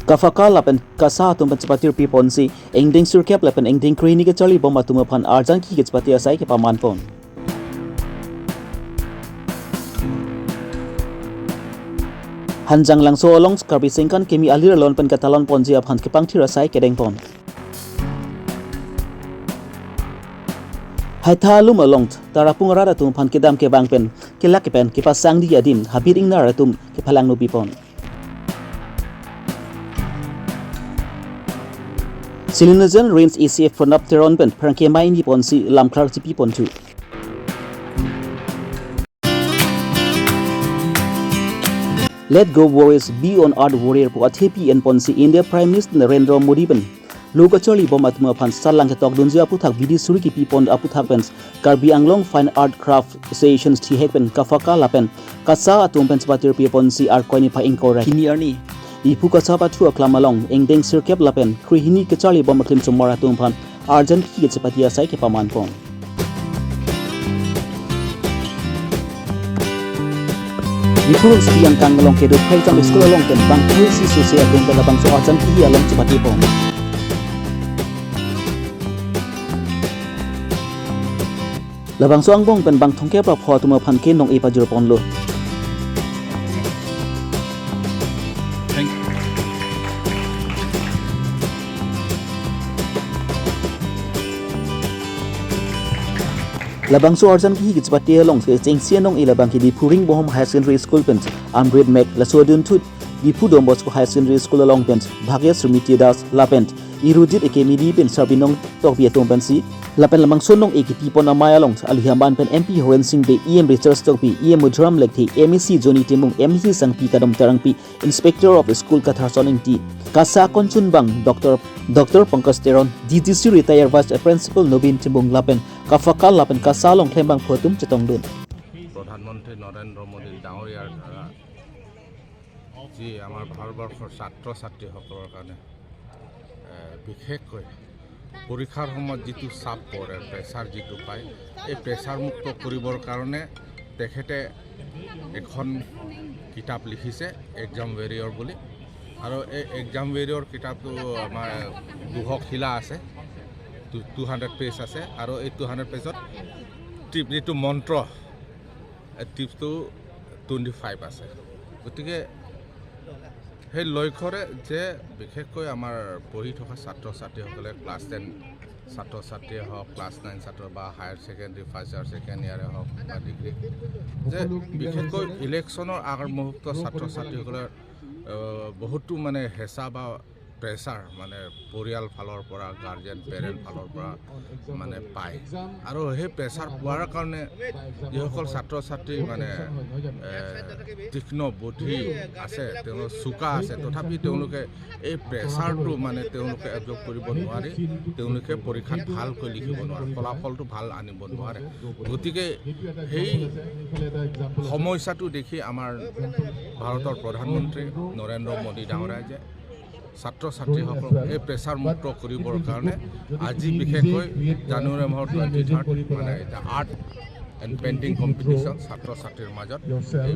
Kafaka lapen kasa tum patir pi ponsi engding surkep lapen engding krini ke chali bom atuma phan arjan ki ke pati asai ke paman pon hanjang langso along Karbi singkan kemi alir lon pen katalon ponji aphan ke pangthira sai kedeng pon hai thalum along tarapung rada tum phan kedam ke bang pen ke lak pen ke pasang di yadim habir ing na ratum ke phalang no pipon Silinogen range ECF pronapteron pen prangke mai ni ponsi lam clark GP pontu Let go warriors be on art warrior po athepi en ponsi India Prime Minister Narendra Modi pen Loka choli bom atma phan salang ke tok dunji aputhak bidi suri ki pipon aputhak pen Karbi Anglong Fine Art Craft Associations thi hekpen kafaka lapen kasa atum pen spatir pipon si art koini pha ingkora kini arni ipu kasa pathu aklamalong engdeng sirkep lapen krihini ke chali bom aklim chumara tum phan arjan ki ke chapatia sai ke paman pon Ipurung siang kangalong ke do phai jang school along pen bang si sosial pen labang so arjan ki along chapati pon Labang so angbong pen bang thongke pra pho tuma phan ke nong e pa jur pon lo Labang so arjan ki higits pati along se chengsia nong e labang ki di puring bohom high secondary school pen amred mek la so dun thut di pu dom bosco high secondary school along pen bhagya sumiti das lapent irudit academy di pen sabinong tok biatom pen si lapen lamang sonong ekiti pon amaya long alihaman pen MP Horen Singh be EM Richard Stock pi EM Mudram lekthi MEC Joni Timung MEC Sangpi kadam tarang pi Inspector of School Kathar soning ti kasa konchun bang Dr Pankaj Teron DGC retired Vice Principal Nobin Timung lapen kafakal lapen kasa long klembang photum chetong dun Pradhanmantri Narendra Modi ডাঙৰীয়াৰ দ্বাৰা যি আমাৰ ভাৰতবৰ্ষৰ ছাত্ৰ ছাত্ৰীসকলৰ কাৰণে বিশেষকৈ পৰীক্ষাৰ সময়ত যিটো চাপ পৰে প্ৰেছাৰ যিটো পায় এই প্ৰেছাৰ মুক্ত কৰিবৰ কাৰণে তেখেতে এখন কিতাপ লিখিছে এক্সাম ৱেৰিয়ৰ বুলি আৰু এই এক্সাম ৱেৰিয়ৰ কিতাপটো আমাৰ 200 শিলা আছে 200 পেজ আছে আৰু এই 200 পেজত টিপ যিটো মন্ত্ৰ টিপটো 25 আছে গতিকে সেই লক্ষ্যৰে যে বিশেষকৈ আমাৰ পঢ়ি থকা ছাত্ৰ ছাত্ৰীসকলে ক্লাছ 10 ছাত্ৰ ছাত্ৰীয়ে হওক ক্লাছ 9 ছাত্ৰ বা higher secondary first year second ইয়াৰে হওক বা ডিগ্ৰী যে বিশেষকৈ ইলেকশ্যনৰ আগৰ মুহূৰ্ত ছাত্ৰ ছাত্ৰীসকলে বহুতো মানে হেঁচা বা প্ৰেছাৰ মানে পৰিয়াল ফালৰ পৰা গাৰ্জেন পেৰেণ্ট ফালৰ পৰা মানে পায় আৰু সেই প্ৰেছাৰ পোৱাৰ কাৰণে যিসকল ছাত্ৰ ছাত্ৰী মানে তীক্ষ্ণ বুদ্ধি আছে তেওঁলোক চোকা আছে তথাপি তেওঁলোকে এই প্ৰেছাৰটো মানে তেওঁলোকে এবজৰ্ব কৰিব নোৱাৰে তেওঁলোকে পৰীক্ষাত ভালকৈ লিখিব নোৱাৰে ফলাফলটো ভাল আনিব নোৱাৰে গতিকে সেই সমস্যাটো দেখি আমাৰ ভাৰতৰ প্ৰধানমন্ত্ৰী নৰেন্দ্ৰ মোদী ডাঙৰীয়াই যে ছাত্ৰ ছাত্ৰীসকলক এই প্ৰেছাৰ মুক্ত কৰিবৰ কাৰণে আজি বিশেষকৈ জানুৱাৰী মাহৰ 23 মানে আৰ্ট এণ্ড পেইণ্টিং কম্পিটিশ্যন ছাত্ৰ ছাত্ৰীৰ মাজত এই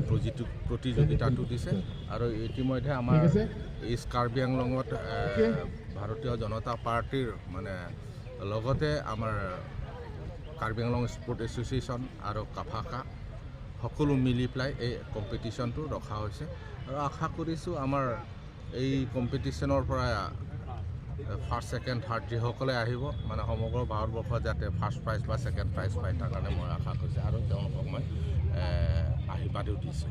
প্ৰতিযোগিতাটো দিছে আৰু ইতিমধ্যে আমাৰ এই কাৰ্বি আংলঙত ভাৰতীয় জনতা পাৰ্টিৰ মানে লগতে আমাৰ কাৰ্বি আংলং স্পৰ্ট এছ'চিয়েশ্যন আৰু কাফাকা সকলো মিলি পেলাই এই কম্পিটিশ্যনটো ৰখা হৈছে আৰু আশা কৰিছোঁ আমাৰ এই কম্পিটিশ্যনৰ পৰা ফাৰ্ষ্ট ছেকেণ্ড থাৰ্ড যিসকলে আহিব মানে সমগ্ৰ ভাৰতবৰ্ষত যাতে ফাৰ্ষ্ট প্ৰাইজ বা ছেকেণ্ড প্ৰাইজ পায় তাৰ কাৰণে মই আশা কৰিছোঁ আৰু তেওঁলোকক মই আশীৰ্বাদো দিছোঁ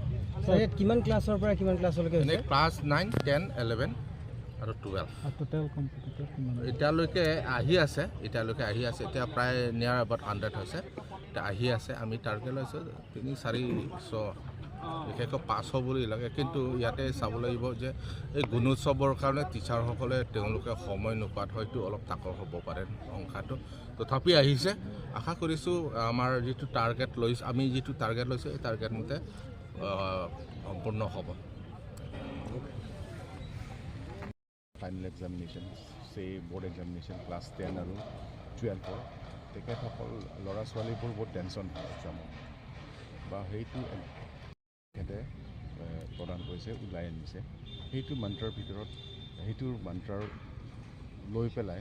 কিমান ক্লাছৰ পৰা কিমান ক্লাছলৈকে এনে ক্লাছ 9, 10, 11 আৰু 12 এতিয়ালৈকে আহি আছে এতিয়া প্ৰায় নিয়াৰ এবাউট 100 হৈছে এতিয়া আহি আছে আমি টাৰ্গেট লৈছোঁ 300-400 বিশেষকৈ 500 বুলি লাগে কিন্তু ইয়াতে চাব লাগিব যে এই গুণোৎসৱৰ কাৰণে টিচাৰসকলে তেওঁলোকে সময় নোপোৱাত হয়তো অলপ তাকৰ হ'ব পাৰে সংখ্যাটো তথাপি আহিছে আশা কৰিছোঁ আমাৰ যিটো টাৰ্গেট লৈছোঁ আমি যিটো টাৰ্গেট লৈছোঁ এই টাৰ্গেট মতে সম্পূৰ্ণ হ'ব ফাইনেল এক্সামিনেশ্যন সেই বোৰ্ড এক্সামিনেশ্যন ক্লাছ 10 আৰু 12 তেখেতসকল ল'ৰা ছোৱালীবোৰ বহুত টেনশ্যন হয় এক্সামত বা সেইটো তেখেতে প্ৰদান কৰিছে ওলাই আনিছে সেইটো মন্ত্ৰৰ ভিতৰত সেইটোৰ মন্ত্ৰৰ লৈ পেলাই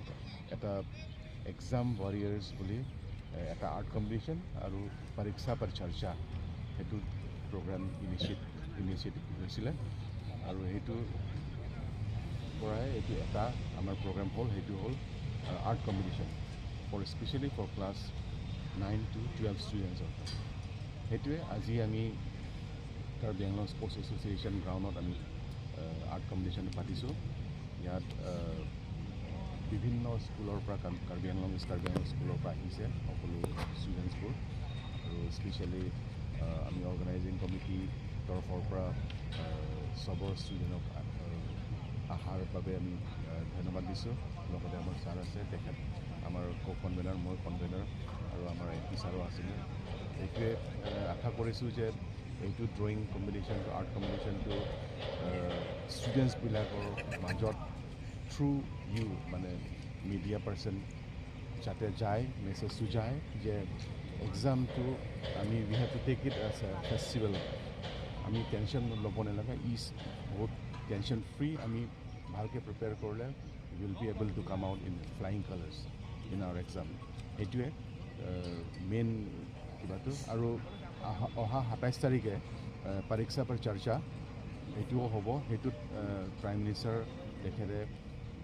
এটা এক্সাম ৱাৰিয়াৰ্ছ বুলি এটা আৰ্ট কম্পিটিশ্যন আৰু পৰীক্ষা পৰ চৰ্চা সেইটো প্ৰগ্ৰাম ইনিচিয়েটিভ হৈছিলে আৰু সেইটোৰ পৰাই এইটো এটা আমাৰ প্ৰগ্ৰাম হ'ল সেইটো হ'ল art competition specially for class 9 to 12 ষ্টুডেণ্টছৰ সেইটোৱে আজি আমি কাৰ্বি আংলং স্পৰ্টছ এছ'চিয়েশ্যন গ্ৰাউণ্ডত আমি আৰ্ট কম্পিটিশ্যনটো পাতিছোঁ ইয়াত বিভিন্ন স্কুলৰ পৰা কাৰ্বি আংলং স্কুলৰ পৰা আহিছে সকলো ষ্টুডেণ্টছবোৰ আৰু স্পেচিয়েলি আমি অৰ্গেনাইজিং কমিটিৰ তৰফৰ পৰা চবৰ ষ্টুডেণ্টক অহাৰ বাবে আমি ধন্যবাদ দিছোঁ লগতে আমাৰ ছাৰ আছে তেখেত আমাৰ কো কনভেনাৰ মই কনভেনাৰ আৰু আমাৰ এপি ছাৰো আছিলে এইটোৱে আশা কৰিছোঁ যে এইটো ড্ৰয়িং কম্পিটিশ্যনটো আৰ্ট কম্পিটিশ্যনটো ষ্টুডেণ্টছবিলাকৰ মাজত থ্ৰু ইউ মানে মিডিয়া পাৰ্চন যাতে যায় মেছেজটো যায় যে এক্সামটো আমি we have to take it as a festival আমি টেনশ্যন ল'ব নালাগে বহুত টেনশ্যন ফ্ৰী আমি ভালকৈ প্ৰিপেয়াৰ কৰিলে will be able to come out in flying colours in our exam সেইটোৱে মেইন কিবাটো আৰু অহা 27 তাৰিখে পৰীক্ষা পৰ চৰ্চা সেইটোও হ'ব সেইটোত প্ৰাইম মিনিষ্টাৰ তেখেতে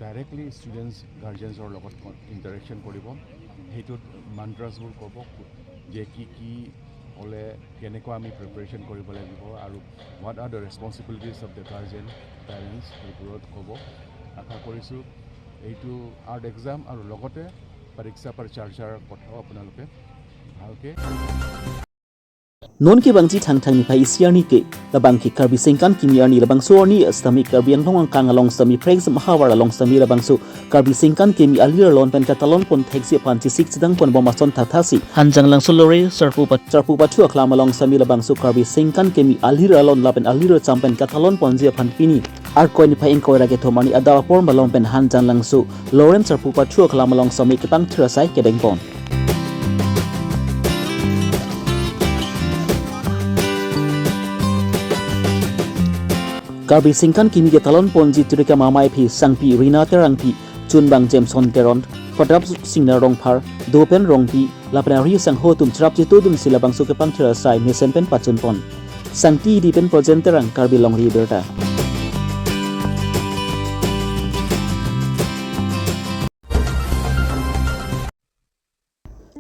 ডাইৰেক্টলি ষ্টুডেণ্টছ গাৰ্জেন্সৰ লগত ইণ্টাৰেকশ্যন কৰিব সেইটোত মন্ত্ৰাছবোৰ ক'ব যে কি হ'লে কেনেকুৱা আমি প্ৰিপেৰেশ্যন কৰিব লাগিব আৰু what are the responsibilities of the guardian parents সেইবোৰত ক'ব আশা কৰিছোঁ এইটো আৰ্ট এক্সাম আৰু লগতে পৰীক্ষা পৰ চৰ্চাৰ কথাও আপোনালোকে ভালকৈ Non ke bangji thang thang ni pai isiarni ke labang ki karbi sengkan kimiarni labang so ni astami karbi ang long kang along stami prex mahawar along stami labang so karbi sengkan kemi alir lon pen katalon pon thexi panti 6 dang pon bomason tathasi hanjang lang solore sarpu patu aklam along stami labang so karbi sengkan kemi alir alon lapen alir champen katalon pon je phan pini ar koi ni pai eng koi rage thomani ada por malong pen hanjang lang so lorem sarpu patu aklam along stami ke pang thrasai kedeng pon Karbi singkan kini ke talon ponji turika mamai phi sangpi rina terangpi chunbang Jameson teron padrap singna rongphar dopen rongpi lapnari sang ho tum chrap jitu dum silabang su ke pangthira sai mesen pen pachun pon sangti di pen presenter ang Karbi Longri Abirta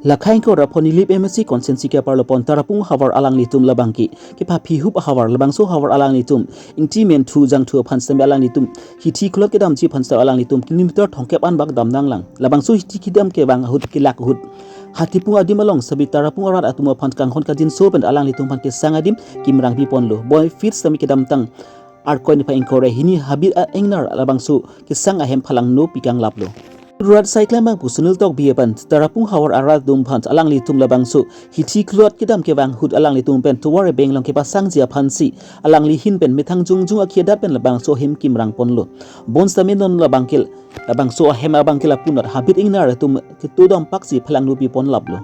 Lakhain ko raponi lip MSC konsensi ke parlopon tarapung hawar alang litum labangki ke pa phihup hawar labangso hawar alang litum ingti men thu jang thu phansam alang litum hithi klot ke dam chi phansa alang litum kilometer thongkep an bak dam nanglang labangso hithi kidam ke bang hut ki lak hut hatipu adim along sabi tarapung arat atuma phans kang hon kajin so ben alang litum phan ke sangadim kimrang bi ponlo boy fit sami ke dam tang ar koin pa ingkore hini habit engnar labangso ke sang ahem phalang no pikang laplo Ruat cycling bang pusunil tok biapan tarapung hawar arat dum phans alang litum labang so hithi klot kidam ke bang hut alang litum pen tuware beng long ke pasang jia phansi alang li hin pen mithang jung akhiadat pen labang so him kimrang ponlo bons taminon labangkil labang so hem abangkil apunat habit ingnar tum kitudam paksi phalang nupi pon lablo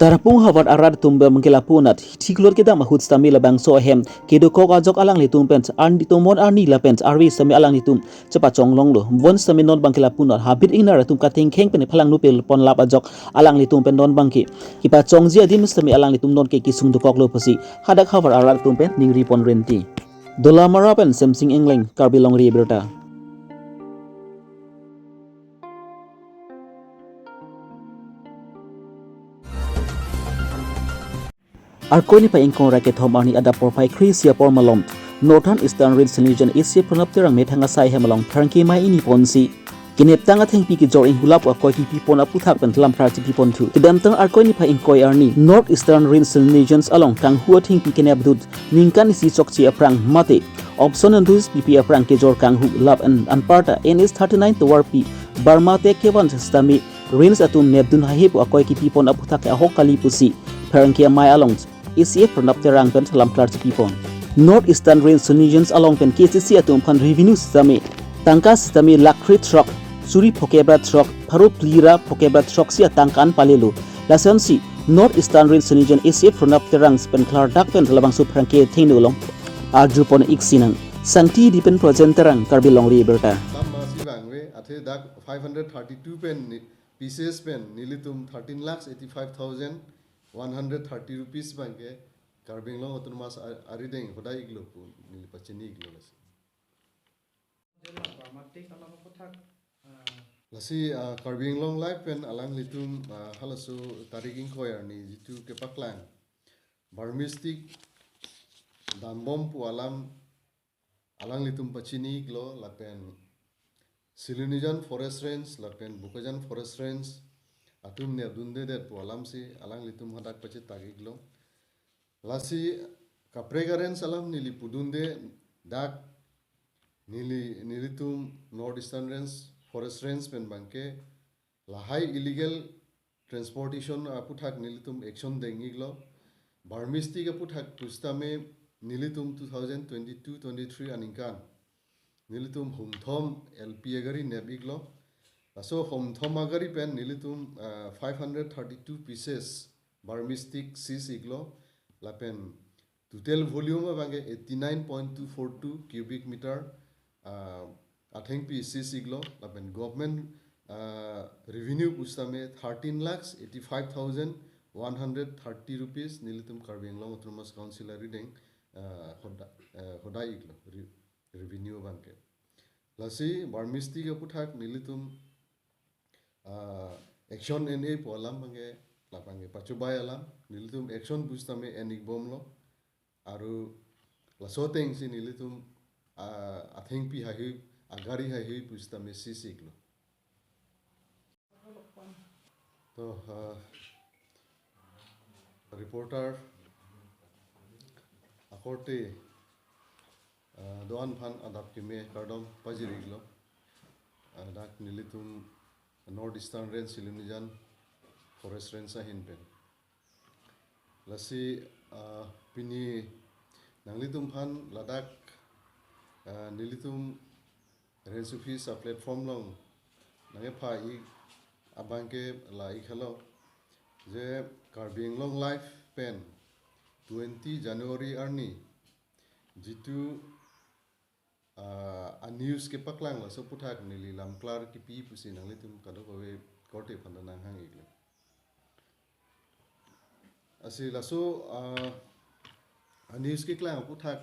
Tarapung hawar arat tumba mengkila punat tiklot kita mahut stami labang so hem kedo kok ajok alang litum pens arni tumon arni la pens arwi stami alang litum cepat conglong lo bon stami non bangkila punat habit ingnar tum kating keng pen phalang nupil pon lap ajok alang litum pen non bangki kipa chongji adim stami alang litum non ke kisung dukok lo pasi hadak hawar arat tum pen ningri pon renti dolamara pen semsing engling Karbi Longri Abirta Arkoi ni pa ingkong raket hom arni ada por pai krisia por malom Northern Eastern Region Asia pranap terang methanga sai hemalong tharangki mai ini ponsi kinep tanga thengpi ki jor in hulap akoi ki pipon aputhak pen thlam prati pipon thu kidam tang arkoi ni pa ingkoi arni North Eastern Region along kang huat thengpi kinep dut ningkan si chokchi aprang mate option and dus pp aprang ke jor kang hu lap an anparta NS 39 towar pi Burma te kevan stami rins atum nebdun hahip akoi ki pipon aputhak ahok kali pusi tharangki mai along ACF pranap terang pen dalam klar pipon North Eastern Region along pen KCC atum pan revenue system tangka system lakri truck suri pokebra truck pharu plira pokebra truck sia tangkan palelu lasensi North Eastern Region ACF pranap terang pen klar dak pen labang su prangke thinulong arju pon iksinang sangti dipen presenter ang Karbi Longri Abirta the dak 532 pen pieces pen nilitum 13,85,130 rupees banke Karbi Long autonomous arideng hodai iglo pu nilipachini iglo lasi Karbi Long life pen alang litum halasu tariging koyar ni jitu kepaklang barmistik dambom pu alam alang litum pachini iglo lapen Silunijan Forest Range, lapen Bukajan Forest Range, atum ne dunde det pu alam si alang litum hadak pacit tagiglo. Lasi Kapregaren salam nili pudunde dak nilitum Northeastern Range Forest Range pen bangke lahai illegal transportation aputhak nilitum action dengiglo. Barmistik aputhak pustame nilitum 2022-23 aningkan. Nilitum humthom LP agari nebiglo. So humthom agari pen nilitum 532 pieces barmistic sis iglo. Lapen total volume bange 89.242 cubic meter. Atheng pieces iglo. Lapen government revenue pustame 13,85,130 rupees. Nilitum Karbi Long Autonomous Council reading hodai iglo. Revenue banke. Lasi barmistik aputhak nilitum action NA po alam bange lapange pachubay alam nilitum action bustame enik bomlo aru lasoteng si nilitum atheng pi hahi agari hahi bustame sisiklo. To reporter akorte doan phan adap kime kardom pajiriglo dak nilitum Northeastern Range Silunijan Forest Range sahin pen lasi pini nanglitum phan ladak nilitum range office a platform long nange pha I abangke la ikhalo je Karbi Long life pen 20 January arni jitu a news ke paklang la so puthak nili lam klar ki pi pusi nang litum kado kowe korte phanda nang hang igle asi la so a news ke klang puthak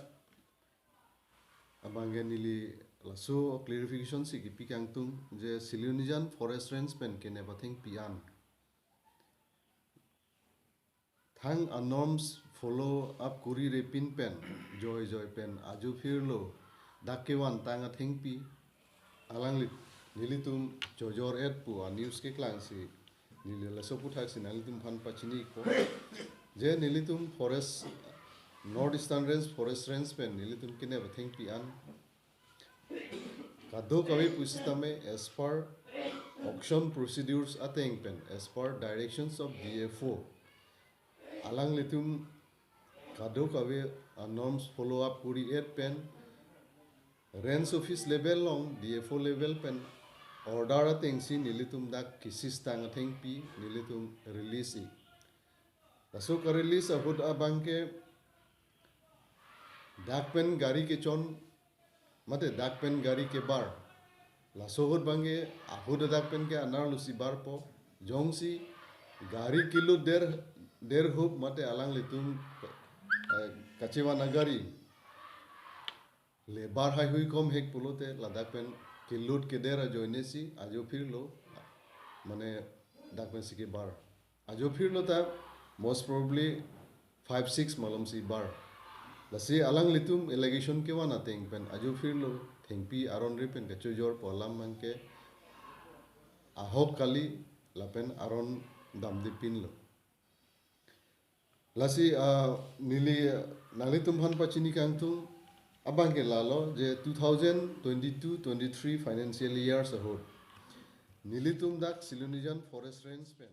abange nili la so clarification si ki pikang tung je Silunijan Forest Range pen ke ne bathing pian thang a norms follow up kuri re pin pen joy pen aju firlo dakewan tanga thengpi alang nilitum jojor et pu news ke klang si nilila so puthak si nalitum phan pachini ko je nilitum forest Northeastern Range Forest Range pen nilitum kine ba thengpi an kado kawi pusitame as per auction procedures ateng pen as per directions of DFO alang litum kado kawi norms follow up kuri et pen range office level long DFO level pen order ateng si nilitum dak kisis tang ateng pi nilitum release I asok release ahud abangke dak pen gari ke chon mate dak pen gari ke bar la sohud bange ahud dak pen ke anar lusi bar po jongsi gari kilo der hub mate alang litum kachewa nagari le bar hai hui kom hek pulote ladak pen kilut ke dera joine si ajo firlo mane dak pen sike bar ajo firlo ta most probably 5-6 malom si bar la si alang litum allegation ke wana teng pen ajo firlo thengpi aron re pen kacho jor polam manke ahok kali la pen aron dam dipin lo lasi nili nalitum han pachini kangtung abangke lalo je 2022-23 financial years ahod nilitum dak Silunijan Forest Range pen